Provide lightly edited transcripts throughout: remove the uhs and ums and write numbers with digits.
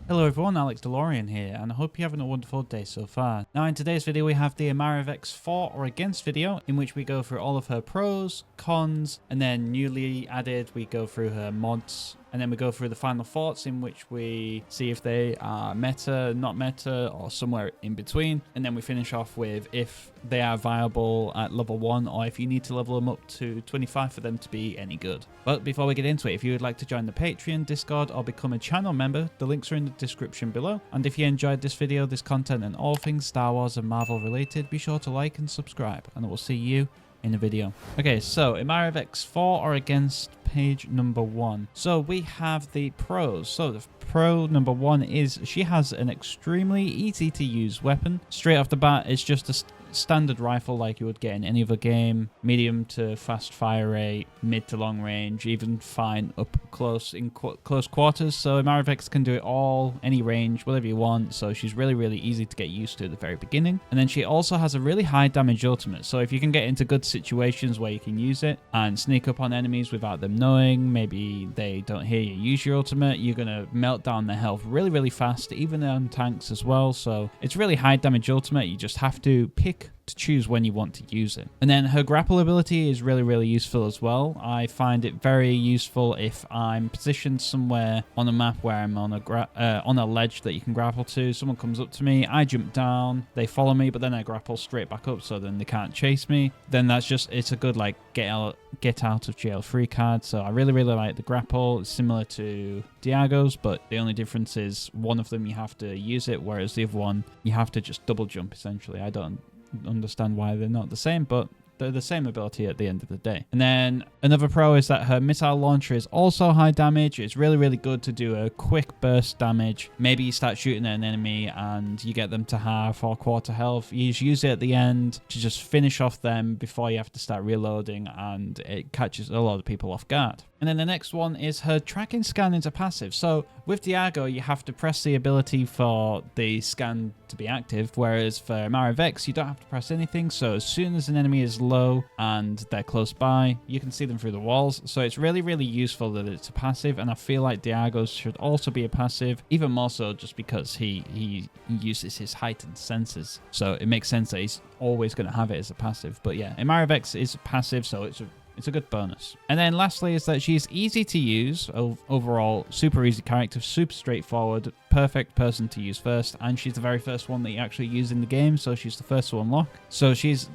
Hello everyone, Alex DeLorean here, and I hope you're having a wonderful day so far. Now in today's video we have the Imara Vex for or against video, in which we go through all of her pros, cons, and then newly added we go through her mods, and then we go through the final thoughts, in which we see if they are meta, not meta, or somewhere in between, and then we finish off with if they are viable at level 1 or if you need to level them up to 25 for them to be any good. But before we get into it, if you would like to join the Patreon, Discord, or become a channel member, the links are in the description below. And if you enjoyed this video, this content, and all things Star Wars and Marvel related, be sure to like and subscribe, and I will see you in the video. Okay, so Imara Vex for or against page number 1. So we have the pros. So the pro number 1 is she has an extremely easy to use weapon. Straight off the bat, it's just a standard rifle like you would get in any other game. Medium to fast fire rate, mid to long range, even fine up close in close quarters. So Imara Vex can do it all, any range, whatever you want. So she's really easy to get used to at the very beginning. And then she also has a really high damage ultimate. So if you can get into good situations where you can use it and sneak up on enemies without them knowing, maybe they don't hear you use your ultimate, you're gonna melt down their health really fast, even on tanks as well. So it's really high damage ultimate. You just have to pick to choose when you want to use it. And then her grapple ability is really useful as well. I find it very useful if I'm positioned somewhere on a map where I'm on a ledge that you can grapple to. Someone comes up to me, I jump down, they follow me, but then I grapple straight back up, so then they can't chase me. Then that's just, it's a good like get out of jail free card. So I really like the grapple. It's similar to Diago's, but the only difference is one of them you have to use it, whereas the other one you have to just double jump essentially. I don't understand why they're not the same, but they're the same ability at the end of the day. And then another pro is that her missile launcher is also high damage. It's really good to do a quick burst damage. Maybe you start shooting at an enemy and you get them to half or quarter health. You just use it at the end to just finish off them before you have to start reloading, and it catches a lot of people off guard. And then the next one is her tracking scan into passive. So with Diago, you have to press the ability for the scan to be active, whereas for Imara Vex, you don't have to press anything. So as soon as an enemy is low and they're close by, you can see them through the walls. So it's really useful that it's a passive, and I feel like Diago's should also be a passive, even more so just because he uses his heightened senses. So it makes sense that he's always going to have it as a passive. But yeah, Imara Vex is passive, so it's a good bonus. And then lastly is that she's easy to use. Overall, super easy character, super straightforward, perfect person to use first, and she's the very first one that you actually use in the game, so she's the first to unlock. So she's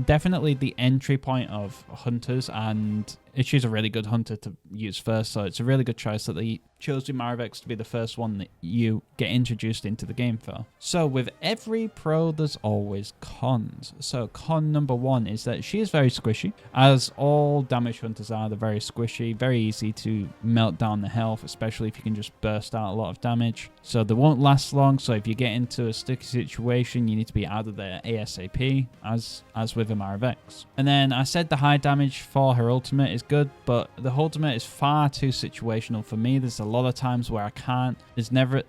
definitely the entry point of hunters, and she's a really good hunter to use first, so it's a really good choice that they chose Imara Vex to be the first one that you get introduced into the game for. So with every pro, there's always cons. So con number 1 is that she is very squishy. As all damage hunters are, they're very squishy, very easy to melt down the health, especially if you can just burst out a lot of damage. So they won't last long, so if you get into a sticky situation, you need to be out of there ASAP, as with Imara Vex. And then I said the high damage for her ultimate is good, but the ultimate is far too situational for me. There's a lot of times where I can't. There's never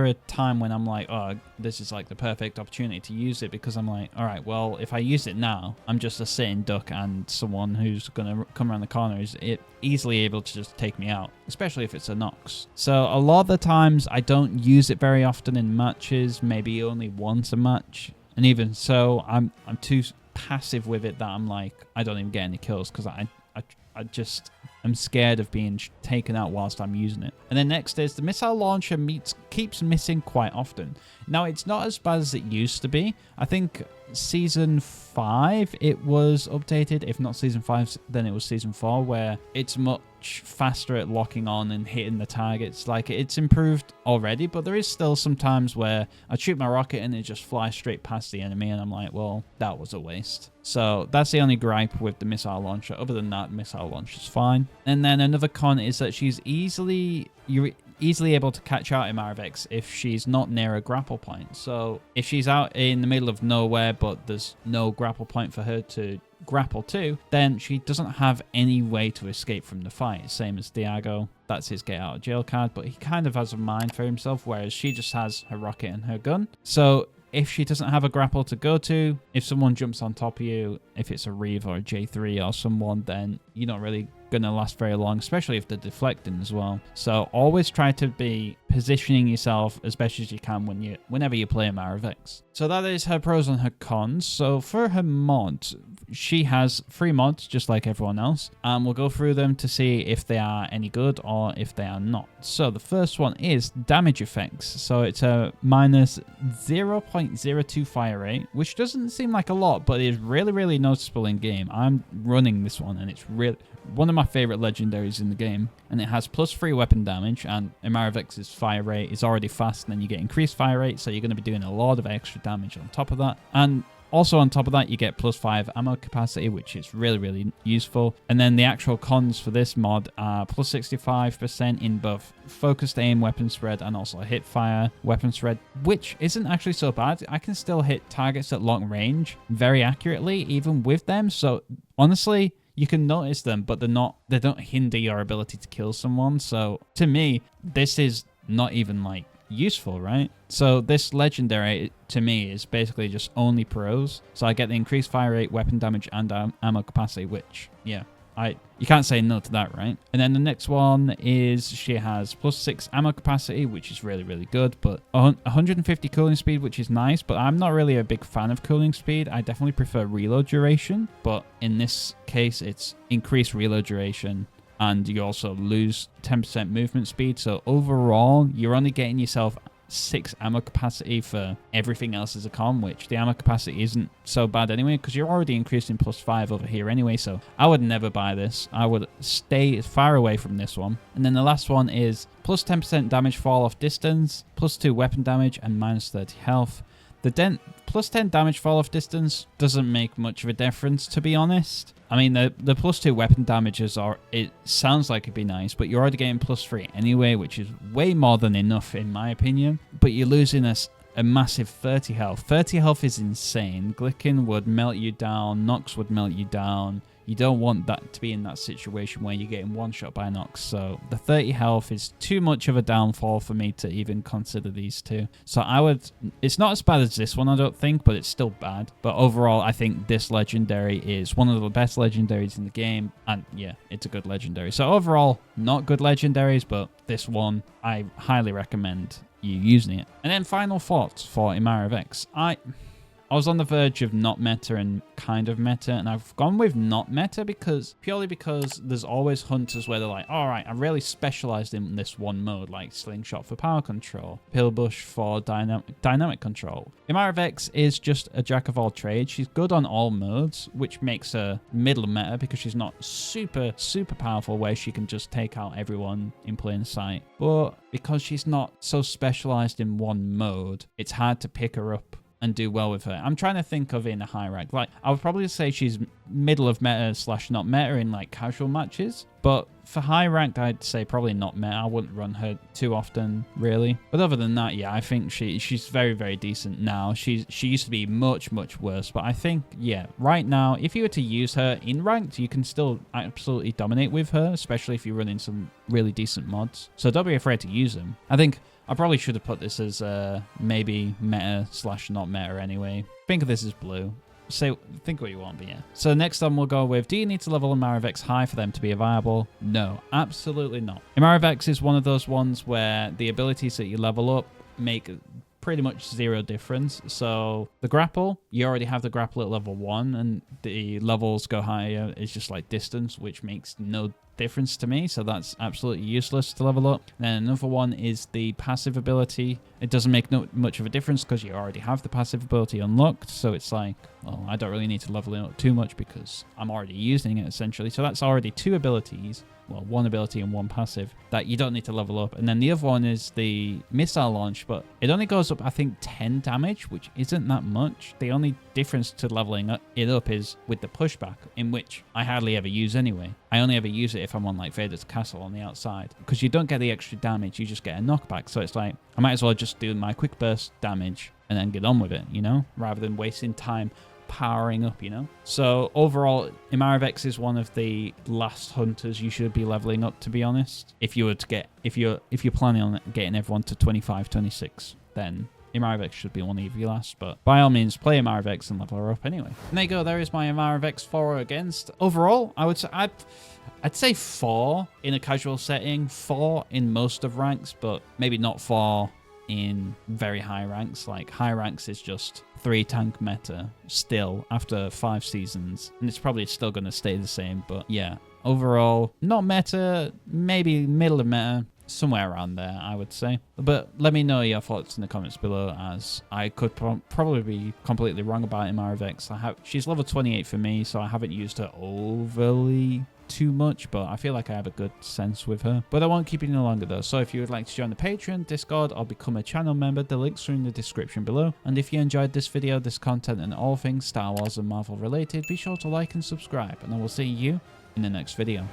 a time when I'm like, oh, this is like the perfect opportunity to use it, because I'm like, all right, well, if I use it now, I'm just a sitting duck, and someone who's gonna come around the corner is easily able to just take me out, especially if it's a Nox. So a lot of the times I don't use it very often in matches, maybe only once a match, and even so, I'm too passive with it that I'm like, I don't even get any kills, because I'm scared of being taken out whilst I'm using it. And then next is the missile launcher keeps missing quite often. Now, it's not as bad as it used to be. I think season 5 it was updated. If not season 5, then it was season 4, where it's much faster at locking on and hitting the targets. Like, it's improved already, but there is still some times where I shoot my rocket and it just flies straight past the enemy, and I'm like, well, that was a waste. So that's the only gripe with the missile launcher. Other than that, missile launcher's fine. And then another con is that you're easily able to catch out Imara Vex if she's not near a grapple point. So if she's out in the middle of nowhere, but there's no grapple point for her to grapple to, then she doesn't have any way to escape from the fight. Same as Diago. That's his get out of jail card, but he kind of has a mind for himself, whereas she just has her rocket and her gun. So if she doesn't have a grapple to go to, if someone jumps on top of you, if it's a Reeve or a J3 or someone, then you're not really going to last very long, especially if they're deflecting as well. So always try to be positioning yourself as best as you can whenever you play Imara Vex. So that is her pros and her cons. So for her mods, she has 3 mods just like everyone else, and we'll go through them to see if they are any good or if they are not. So the first one is damage effects. So it's a minus 0.02 fire rate, which doesn't seem like a lot, but it is really noticeable in game. I'm running this one and it's really one of my favorite legendaries in the game, and it has +3 weapon damage, and Imara Vex's fire rate is already fast, and then you get increased fire rate, so you're going to be doing a lot of extra damage on top of that. And also on top of that, you get +5 ammo capacity, which is really useful. And then the actual cons for this mod are +65% in both focused aim weapon spread and also hip fire weapon spread, which isn't actually so bad. I can still hit targets at long range very accurately even with them. So honestly, you can notice them, but they don't hinder your ability to kill someone. So to me, this is not even like useful, right? So this legendary to me is basically just only pros. So I get the increased fire rate, weapon damage, and ammo capacity, which yeah, you can't say no to that, right? And then the next one is she has +6 ammo capacity, which is really good, but 150 cooling speed, which is nice, but I'm not really a big fan of cooling speed. I definitely prefer reload duration, but in this case, it's increased reload duration, and you also lose 10% movement speed. So overall, you're only getting yourself 6 ammo capacity for everything else as a con, which the ammo capacity isn't so bad anyway, because you're already increasing +5 over here anyway. So I would never buy this. I would stay far away from this one. And then the last one is +10% damage fall off distance, +2 weapon damage, and -30 health. The +10 damage fall off distance doesn't make much of a difference, to be honest. I mean, the +2 weapon damages it sounds like it'd be nice, but you're already getting +3 anyway, which is way more than enough in my opinion. But you're losing a massive 30 health. 30 health is insane. Glicking would melt you down. Nox would melt you down. You don't want that to be in that situation where you're getting one shot by Nox. So the 30 health is too much of a downfall for me to even consider these two. So it's not as bad as this one, I don't think, but it's still bad. But overall, I think this legendary is one of the best legendaries in the game. And yeah, it's a good legendary. So overall, not good legendaries, but this one, I highly recommend you using it. And then final thoughts for Imara Vex. I was on the verge of not meta and kind of meta, and I've gone with not meta purely because there's always hunters where they're like, all right, I'm really specialized in this one mode, like Slingshot for power control, Pillbush for dynamic control. Imara Vex is just a jack of all trades. She's good on all modes, which makes her middle meta because she's not super powerful where she can just take out everyone in plain sight. But because she's not so specialized in one mode, it's hard to pick her up and do well with her. I'm trying to think of in a high rank. Like, I would probably say she's middle of meta / not meta in like casual matches. But for high ranked, I'd say probably not meta. I wouldn't run her too often, really. But other than that, yeah, I think she's very decent now. She used to be much worse. But I think, yeah, right now, if you were to use her in ranked, you can still absolutely dominate with her, especially if you're running some really decent mods. So don't be afraid to use them. I think I probably should have put this as maybe meta / not meta anyway. Think of this as blue. Think what you want, but yeah. So next on we'll go with, do you need to level Imara Vex high for them to be viable? No, absolutely not. Imara Vex is one of those ones where the abilities that you level up make pretty much 0 difference. So the grapple, you already have the grapple at level 1, and the levels go higher. It's just like distance, which makes no difference to me, so that's absolutely useless to level up. And then another one is the passive ability. It doesn't make much of a difference because you already have the passive ability unlocked, so it's like, well, I don't really need to level it up too much because I'm already using it essentially. So that's already 2 abilities, well, 1 ability and 1 passive that you don't need to level up. And then the other one is the missile launch, but it only goes up, I think, 10 damage, which isn't that much. The only difference to leveling it up is with the pushback, in which I hardly ever use anyway. I only ever use it if I'm on like Vader's castle on the outside, because you don't get the extra damage, you just get a knockback. So it's like, I might as well just do my quick burst damage and then get on with it, you know, rather than wasting time powering up, you know. So overall, Imara Vex is one of the last hunters you should be leveling up, to be honest. If you were to get, if you're planning on getting everyone to 25, 26, then Imara Vex should be one of your last, but by all means, play Imara Vex and level her up anyway. And there you go, there is my Imara Vex for or against. Overall, I would say I'd say 4 in a casual setting, 4 in most of ranks, but maybe not 4 in very high ranks. Like high ranks is just 3 tank meta still after 5 seasons, and it's probably still going to stay the same. But yeah, overall, not meta, maybe middle of meta, somewhere around there, I would say. But let me know your thoughts in the comments below, as I could probably be completely wrong about Imara Vex. She's level 28 for me, so I haven't used her overly too much, but I feel like I have a good sense with her. But I won't keep you any longer though, so if you would like to join the Patreon, Discord, or become a channel member, the links are in the description below. And if you enjoyed this video, this content, and all things Star Wars and Marvel related, be sure to like and subscribe, and I will see you in the next video.